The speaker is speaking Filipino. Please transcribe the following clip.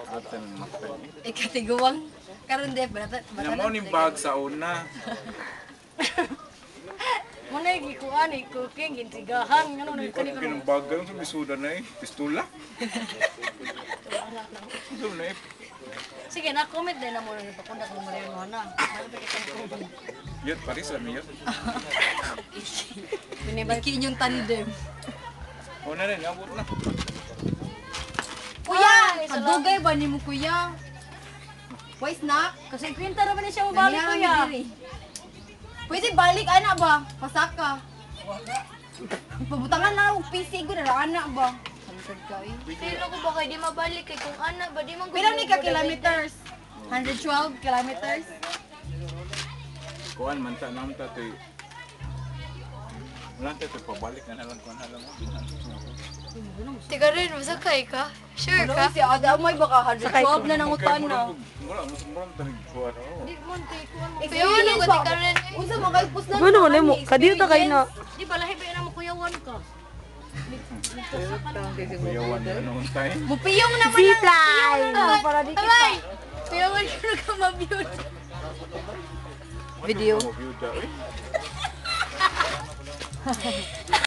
Aten matay. Ikatiguwang. Karon de bata. Namo ni bag sa una. Muna gikuan cooking gintigahan ngano na kani ko. Kinang bagang sa misuda na eh. Pistola. Doon na eh. Sige na comment din na mo ni pakunda kung mali mo na. Yun, Paris lang yun. Binibakin yung tandem. Una rin, abot na. Kuya, kadugay ba ni mo kuya? Why snack? Kasi kwenta naman na siya mabalik kuya. Pwede balik ana ba? Pasaka. Pabutangan na og PC ko na ana ba? Pero ko ba kayo di mabalik kay kung ana ba di man Pila ni ka kilometers? 112 kilometers? Kuan man ta naman ta toy. Wala tayo pabalik na lang kuan halang mo. Tiga rin, masakay ka? Sure Ano ka? si Ada may baka 112 na nang utan na. Wala mo sumbrang tanig kuan. Di man kay kuan mo. Pero ano ka tiga rin? Unsa mo kay pus na? Ano wala mo? Kadiyo ta kay na. Di ba lahi ba na mo kuyawan ka? Kuyawan na noon tayo. Mupiyong naman Zipline! para di kita. Kuyawan ka na ka mabiyot. Video. Mo byuda, eh.